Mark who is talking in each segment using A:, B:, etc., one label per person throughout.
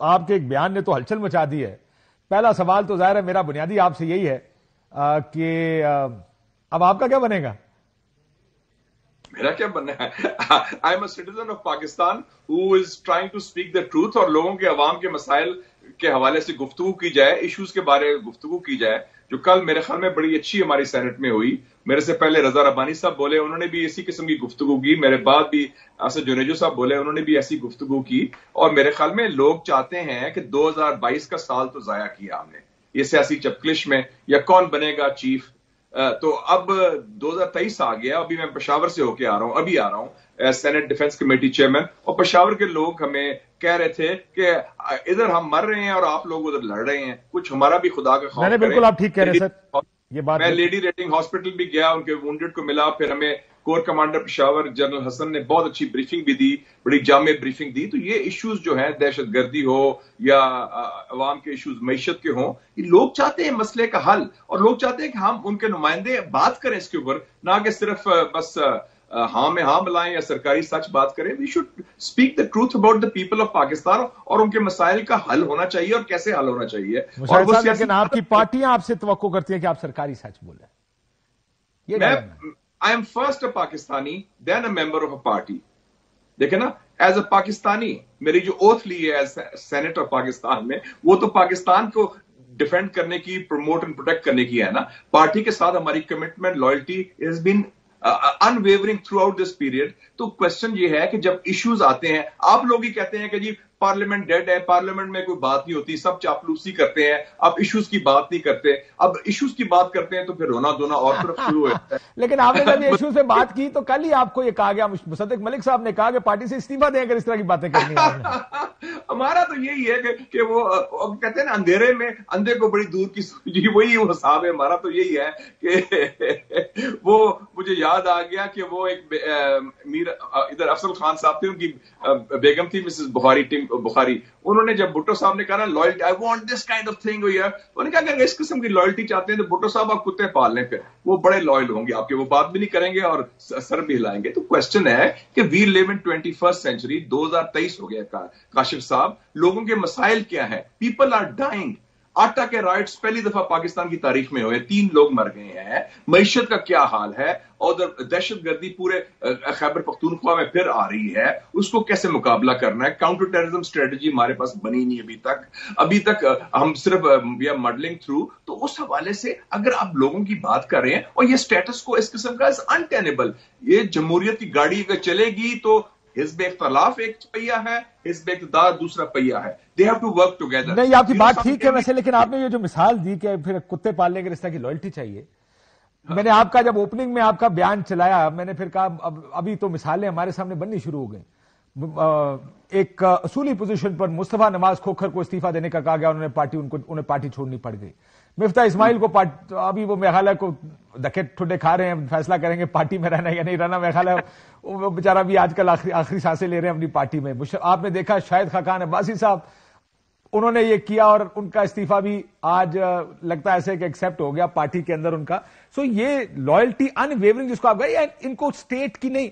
A: آپ کے ایک بیان نے تو ہلچل مچا دی ہے. پہلا سوال تو ظاہر ہے میرا بنیادی آپ سے یہی ہے کہ اب آپ کا کیا بنے گا؟
B: میرا کیا بننا ہے؟ I am a citizen of Pakistan who is trying to speak the truth, اور لوگوں کے عوام کے مسائل کے حوالے سے گفتگو کی جائے، ایشوز کے بارے میں گفتگو کی جائے، جو کل میرے خیال میں بڑی اچھی ہماری سینٹ میں ہوئی. میرے سے پہلے رضا ربانی صاحب بولے، انہوں نے بھی اسی قسم کی گفتگو کی. میرے بعد بھی اسد جنیجو صاحب بولے، انہوں نے بھی ایسی گفتگو کی. اور میرے خیال میں لوگ چاہتے ہیں کہ 2022 کا سال تو ضائع کیا ہم نے یہ سیاسی چپکلش میں، یا کون بنے گا چیف. تو اب 2023 آ گیا. ابھی میں پشاور سے ہو کے آ رہا ہوں سینٹ ڈیفنس کمیٹی چیئرمین، اور پشاور کے لوگ ہمیں کہہ رہے تھے کہ ادھر ہم مر رہے ہیں اور آپ لوگ ادھر لڑ رہے ہیں، کچھ ہمارا بھی خدا کا خوف کریں.
A: بالکل آپ ٹھیک کہہ رہے ہیں سر، یہ بات
B: میں لیڈی ریٹنگ ہاسپٹل بھی گیا، ان کے وونڈڈ کو ملا. پھر ہمیں کور کمانڈر پشاور جنرل حسن نے بہت اچھی بریفنگ بھی دی، بڑی جامع بریفنگ دی. تو یہ ایشوز جو ہیں، دہشت گردی ہو یا عوام کے ایشوز معیشت کے ہوں، یہ لوگ چاہتے ہیں مسئلے کا حل، اور لوگ چاہتے ہیں کہ ہم ان کے نمائندے بات کریں اس کے اوپر، نہ کہ صرف بس ہاں میں ہاں ملائیں یا سرکاری سچ بات کریں. We should speak the truth about the people of Pakistan, اور ان کے مسائل کا حل ہونا چاہیے اور کیسے حل ہونا چاہیے. اور وہ
A: لیکن آپ کی پارٹیاں آپ سے توقع کرتی ہیں کہ آپ سرکاری سچ بولیں.
B: I am first a Pakistani then a member of a party. دیکھیں نا، ایز اے پاکستانی میری جو اوتھ لی ہے ایز سینٹ آف پاکستان میں، وہ تو پاکستان کو ڈیفینڈ کرنے کی، پروموٹ اینڈ پروٹیکٹ کرنے کی ہے نا. پارٹی کے ساتھ ہماری commitment, loyalty has been unwavering throughout this period. تو کوشچن یہ ہے کہ جب ایشوز آتے ہیں، آپ لوگ ہی کہتے ہیں کہ جی پارلیمنٹ ڈیڈ ہے، پارلیمنٹ میں کوئی بات نہیں ہوتی، سب چاپلوسی کرتے ہیں، اب ایشوز کی بات نہیں کرتے. اب ایشوز کی بات کرتے ہیں تو پھر رونا دھونا اور طرف شروع ہو جاتا ہے.
A: لیکن آپ نے جب یہ ایشو سے بات کی تو کل ہی آپ کو یہ کہا گیا، مصدق ملک صاحب نے کہا کہ پارٹی سے استعفیٰ دیں اگر اس طرح کی باتیں کرنی ہیں.
B: ہمارا تو یہی ہے کہ وہ کہتے ہیں نا، اندھیرے میں اندھے کو بڑی دور کی سوجی، وہی وہ حساب ہے. ہمارا تو یہی ہے کہ وہ مجھے یاد آ گیا کہ وہ ایک میر ادھر افضل خان صاحب تھے، ان کی بیگم تھی مسز بخاری. انہوں نے جب بھٹو صاحب نے کہا نا loyalty, I want this kind of thing, انہوں نے کہا کہ اس قسم کی لائلٹی چاہتے ہیں تو بھٹو صاحب آپ کتے پال لیں، پھر وہ بڑے لائل ہوں گے آپ کے، وہ بات بھی نہیں کریں گے اور سر بھی ہلائیں گے. تو کوشچن ہے کہ وی لیو ان 21st سینچری، 2023 ہو گیا کاشف صاحب. لوگوں کے مسائل کیا ہیں؟ People are dying. آٹا کے رائٹس پہلی دفعہ پاکستان کی تاریخ میں ہوئے، 3 لوگ مر گئے ہیں. معیشت کا کیا حال ہے؟ اور دہشت گردی پورے خیبر پختونخوا میں پھر آ رہی ہے، اس کو کیسے مقابلہ کرنا ہے؟ کاؤنٹر ٹیررزم اسٹریٹجی ہمارے پاس بنی نہیں ابھی تک ہم صرف ماڈلنگ تھرو. تو اس حوالے سے اگر آپ لوگوں کی بات کر رہے ہیں، اور یہ سٹیٹس کو اس قسم کا انٹینیبل، یہ جمہوریت کی گاڑی اگر چلے گی تو حزب اختلاف ایک پہیا ہے، حزب اقتدار دوسرا پہیا ہے. They have to work together.
A: نہیں، آپ کی بات ٹھیک ہے ویسے، لیکن آپ نے یہ جو مثال دی کہ پھر کتے پالنے کے رشتہ کی لائلٹی چاہیے، میں نے آپ کا جب اوپننگ میں آپ کا بیان چلایا، میں نے پھر کہا ابھی تو مثالیں ہمارے سامنے بننی شروع ہو گئیں. ایک اصولی پوزیشن پر مصطفیٰ نواز کھوکھر کو استعفیٰ دینے کا کہا گیا، انہیں پارٹی چھوڑنی پڑ گئی. مفتاح اسماعیل کو ابھی وہ میگھالیہ کو دھکے ٹھڈے کھا رہے ہیں، فیصلہ کریں گے پارٹی میں رہنا یا نہیں رہنا. میگھالیہ وہ بیچارہ بھی آج کل آخری سانسیں لے رہے ہیں اپنی پارٹی میں. آپ نے دیکھا شاہد خاقان عباسی صاحب، انہوں نے یہ کیا اور ان کا استعفیٰ بھی آج لگتا ہے ایسے کہ ایکسپٹ ہو گیا پارٹی کے اندر ان کا. سو یہ لائلٹی ان ویورنگ جس کو آپ کہیں، ان کو اسٹیٹ کی نہیں،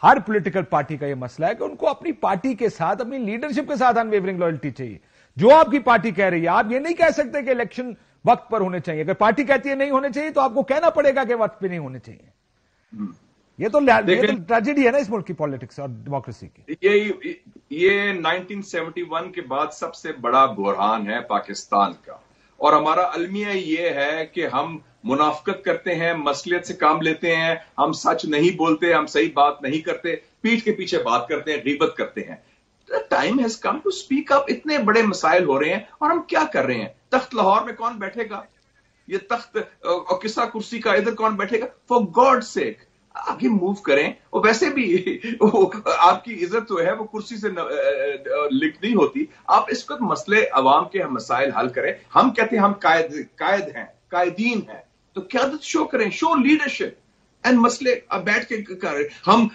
A: ہر پولیٹیکل پارٹی کا یہ مسئلہ ہے کہ ان کو اپنی پارٹی کے ساتھ، اپنی لیڈرشپ کے ساتھ ان ویورنگ لائلٹی چاہیے. جو آپ کی پارٹی کہہ رہی ہے، آپ یہ نہیں کہہ سکتے کہ الیکشن وقت پر ہونے چاہیے. اگر پارٹی کہتی ہے نہیں ہونے چاہیے تو آپ کو کہنا پڑے گا کہ وقت پہ نہیں ہونے چاہیے. یہ تو ٹریجڈی ہے نا اس ملک کی پالیٹکس اور ڈیموکریسی کی.
B: یہ 1971 کے بعد سب سے بڑا بحران ہے پاکستان کا، اور ہمارا المیہ یہ ہے کہ ہم منافقت کرتے ہیں، مصلحت سے کام لیتے ہیں، ہم سچ نہیں بولتے، ہم صحیح بات نہیں کرتے، پیٹھ کے پیچھے بات کرتے ہیں، غیبت کرتے ہیں. Time has come to speak up. اتنے بڑے مسائل ہو رہے ہیں اور ہم کیا کر رہے ہیں؟ تخت لاہور میں کون بیٹھے گا؟ یہ تخت اور قصہ کرسی کا ادھر کون بیٹھے گا؟ فار گاڈ سیک آگے موو کریں. اور ویسے بھی آپ کی عزت جو ہے وہ کرسی سے لنک نہیں ہوتی. آپ اس وقت مسئلے عوام کے مسائل حل کریں. ہم کہتے ہیں ہم قائد ہیں، قائدین ہیں، تو قیادت شو کریں، شو لیڈرشپ. اینڈ مسئلے اب بیٹھ کے کر رہے ہم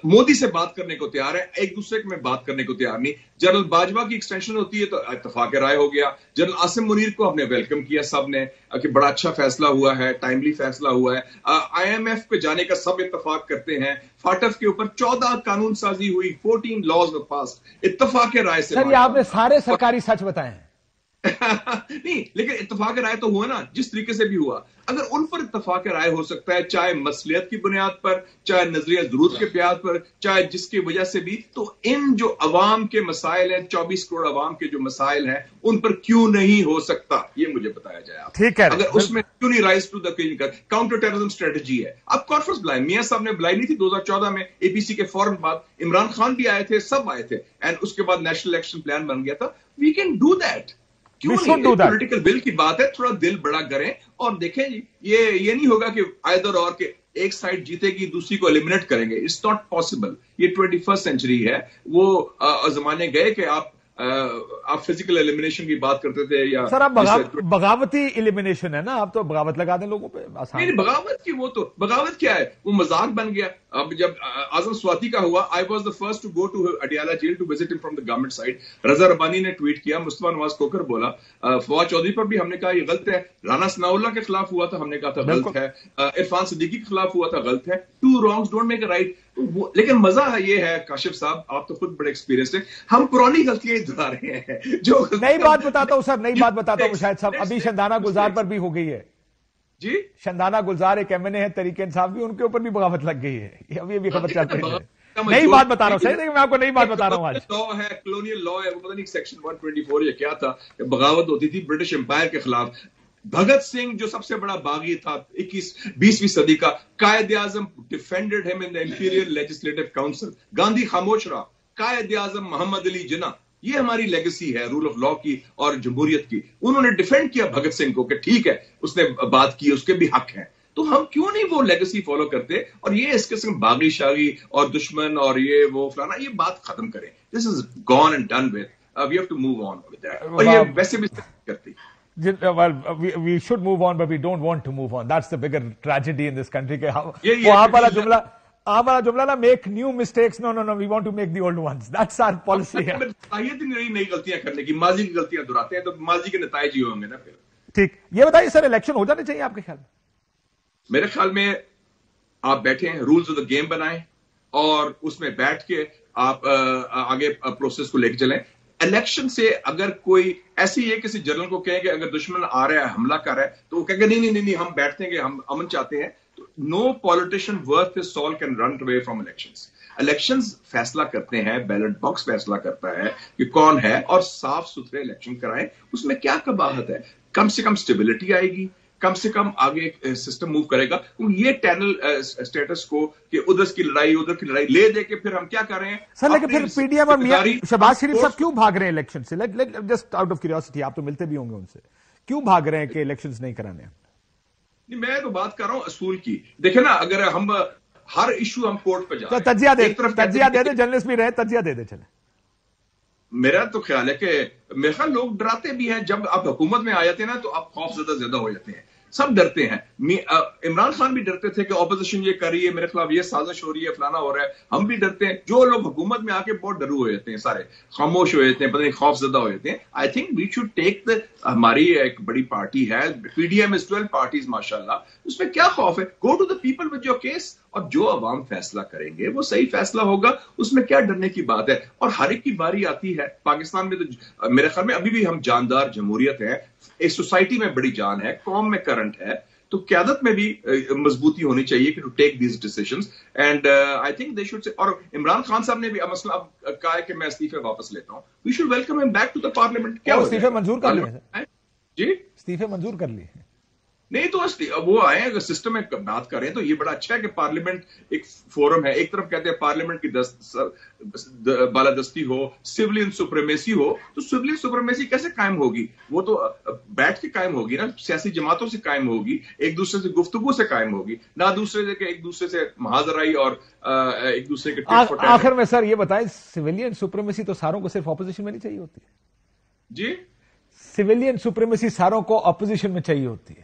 B: مودی سے بات کرنے کو تیار ہیں, ایک دوسرے میں بات کرنے کو تیار نہیں. جنرل باجوہ کی ایکسٹینشن ہوتی ہے تو اتفاق رائے ہو گیا. جنرل عاصم منیر کو ہم نے ویلکم کیا سب نے کہ بڑا اچھا فیصلہ ہوا ہے, ٹائملی فیصلہ ہوا ہے. آئی ایم ایف پہ جانے کا سب اتفاق کرتے ہیں. فاٹف کے اوپر 14 قانون سازی ہوئی, 14 لاز پاس, اتفاق رائے سے.
A: سر یہ آپ نے سارے سرکاری سچ بتائے ہیں.
B: نہیں لیکن اتفاق رائے تو ہوا نا, جس طریقے سے بھی ہوا. اگر ان پر اتفاق رائے ہو سکتا ہے, چاہے مصلحت کی بنیاد پر, چاہے نظریہ ضرورت کے بنیاد پر, چاہے جس کی وجہ سے بھی, تو ان جو عوام کے مسائل ہیں, 24 کروڑ عوام کے جو مسائل ہیں, ان پر کیوں نہیں ہو سکتا, یہ مجھے بتایا جائے. آپ
A: ٹھیک ہے,
B: اگر اس میں کیوں نہیں rise to the counter terrorism strategy ہے. اب کانفرنس بلائے, میاں صاحب نے بلائی نہیں تھی 2014 میں, اے پی سی کے فوراً بعد عمران خان بھی آئے تھے, سب آئے تھے, اینڈ اس کے بعد نیشنل الیکشن پلان بن گیا تھا. We can do that. کیوں نہیں, پولیٹیکل ول کی بات ہے, تھوڑا دل بڑا کریں اور دیکھیں جی. یہ نہیں ہوگا کہ آئدر اور کہ ایک سائڈ جیتے گی دوسری کو ایلیمنیٹ کریں گے. It's not possible. یہ 21st سینچری ہے. وہ زمانے گئے کہ آپ فزیکل ایلیمنیشن کی بات کرتے تھے, یا
A: سر آپ بغاوتی ایلیمنیشن ہے نا, آپ تو بغاوت لگا دیں لوگوں پہ.
B: نہیں بغاوت کی, وہ تو بغاوت کیا ہے, وہ مذاق بن گیا. اب جب اعظم سواتی کا ہوا, I was the first to go to Adiala jail to visit him from the government side. Raza Rabbani نے ٹویٹ کیا, مصطفیٰ نواز کوکر بولا, فواد چودھری پر بھی ہم نے کہا یہ غلط ہے, رانا ثناء اللہ کے خلاف ہوا تھا, ہم نے کہا تھا غلط ہے, عرفان صدیقی کے خلاف ہوا تھا, غلط ہے. 2 wrongs don't make a right. لیکن مزہ یہ ہے کاشف صاحب, آپ تو خود بڑے ایکسپیرینس ہیں, ہم پرانی غلطیاں دہرا رہے ہیں. جو
A: نئی بات بتاتا ہوں سر, نئی بات بتاتا ہوں شاید صاحب, ابھی شندانہ گلزار پر بھی ہو گئی ہے.
B: جی
A: شندانہ گلزار ایک ایم این اے ہے تحریک انصاف بھی, ان کے اوپر بھی بغاوت لگ گئی ہے. ابھی ابھی خبر چل رہی ہے. نئی بات بتا رہا ہوں صحیح, میں آپ کو نئی بات بتا رہا ہوں. آج
B: لا ہے, کلونیل لا ہے, وہ پتہ نہیں سیکشن 124 یا کیا تھا, بغاوت ہوتی تھی برٹش امپائر کے خلاف. بھگت سنگھ جو سب سے بڑا باغی تھا 20ویں صدی کا, قائد اعظم ڈیفینڈڈ ہم ان دی امپیریل لیجسلیٹو کاؤنسل. گاندھی خاموش رہا. قائد اعظم محمد علی جناح, یہ ہماری لیگسی ہے رول آف لا کی اور جمہوریت کی. انہوں نے ڈیفینڈ کیا بھگت سنگھ کو کہ ٹھیک ہے اس نے بات کی, اس کے بھی حق ہیں. تو ہم کیوں نہیں وہ لیگسی فالو کرتے, اور یہ اس قسم باغی شاغی اور دشمن اور یہ وہ فلانا, یہ بات ختم کریں. This is gone and done with, we have to move on with that. اور یہ ویسے بھی کرتی.
A: Well, we should move on, but we don't want to move on. That's the bigger tragedy in this country. آپ والا جملہ نا, make new mistakes. No, we want to make the old ones. That's our policy.
B: صلاحیت ہی نہیں نئی غلطیاں کرنے کی, ماضی کی غلطیاں دہراتے ہیں تو ماضی کے نتائج ہی ہوں گے نا پھر.
A: ٹھیک, یہ بتائیے سر, الیکشن ہو جانے چاہیے آپ کے خیال میں؟
B: میرے خیال میں آپ بیٹھے ہیں, رولز آف دا گیم بنائیں اور اس میں بیٹھ کے آپ آگے پروسیس کو لے کے چلیں. الیکشن سے اگر کوئی ایسی ہے کسی جنرل کو کہیں کہ اگر دشمن آ رہا ہے, حملہ کر رہا ہے, تو وہ کہیں گے نہیں ہم بیٹھتے ہیں, ہم امن چاہتے ہیں. نو پالیٹیشین ورتھ ہز سال can run away from elections. Elections فیصلہ کرتے ہیں, بیلٹ باکس فیصلہ کرتا ہے کہ کون ہے, اور صاف ستھرے الیکشن کرائیں. اس میں کیا قباحت ہے؟ کم سے کم اسٹیبلٹی آئے گی, کم سے کم آگے سسٹم موو کرے گا. یہ ٹینل اسٹیٹس کو کہ ادھر کی لڑائی لے دے کے پھر ہم کیا کر رہے ہیں
A: سر. لیکن پھر پی ڈی ایم اور شہباز شریف صاحب کیوں بھاگ رہے ہیں الیکشن سے؟ جسٹ آؤٹ آف کیوریوسٹی, آپ تو ملتے بھی ہوں گے ان سے, کیوں بھاگ رہے ہیں کہ الیکشنز نہیں کرانے ہیں؟
B: میں تو بات کر رہا ہوں اصول کی. دیکھیں نا, اگر ہم ہر ایشو ہم کورٹ پہ جائیں,
A: تجزیہ دے دے, جرنلسٹ بھی رہے, تجزیہ دے دے. چلے,
B: میرا تو خیال ہے کہ میرے خیال لوگ ڈراتے بھی ہیں. جب آپ حکومت میں آ جاتے ہیں نا تو آپ خوف زیادہ ہو جاتے ہیں. سب ڈرتے ہیں. عمران خان بھی ڈرتے تھے کہ اپوزیشن یہ کر رہی ہے, میرے خلاف یہ سازش ہو رہی ہے, فلانا ہو رہا ہے. ہم بھی ڈرتے ہیں. جو لوگ حکومت میں آ کے بہت ڈرو ہو جاتے ہیں, سارے خاموش ہو جاتے ہیں, پتہ نہیں خوف زدہ ہو جاتے ہیں. I think we should take ہماری ایک بڑی پارٹی ہے, P D M is 12 parties ماشاء اللہ, اس میں کیا خوف ہے؟ Go to the people with your case, اور جو عوام فیصلہ کریں گے وہ صحیح فیصلہ ہوگا. اس میں کیا ڈرنے کی بات ہے؟ اور ہر ایک کی باری آتی ہے. پاکستان میں تو میرے خیال میں ابھی بھی ہم جاندار جمہوریت ہے, ایک سوسائٹی میں بڑی جان ہے, قوم میں کرنٹ ہے, تو قیادت میں بھی مضبوطی ہونی چاہیے کہ to take these decisions. And I think they should say, اور عمران خان صاحب نے بھی مسئلہ اب کہا ہے کہ میں استعفے واپس لیتا ہوں. وی شوڈ ویلکم ہم بیک ٹو دا پارلیمنٹ. کیا
A: استعفے منظور کر لیے؟
B: جی
A: استعفے منظور کر لیے
B: نہیں تو وہ آئے, اگر سسٹم میں بات کریں تو یہ بڑا اچھا ہے کہ پارلیمنٹ ایک فورم ہے. ایک طرف کہتے ہیں پارلیمنٹ کی بالادستی ہو, سیولین سپریمیسی ہو, تو سیولین سپریمیسی کیسے قائم ہوگی؟ وہ تو بیٹھ کے قائم ہوگی نا, سیاسی جماعتوں سے قائم ہوگی, ایک دوسرے سے گفتگو سے قائم ہوگی, نہ دوسرے سے کہ ایک دوسرے سے محاذرائی اور ایک دوسرے کے.
A: آخر میں سر یہ بتائیں, سیولین سپریمیسی تو ساروں کو صرف اپوزیشن میں نہیں چاہیے ہوتی ہے؟
B: جی,
A: سیولین سپریمیسی ساروں کو اپوزیشن میں چاہیے ہوتی ہے.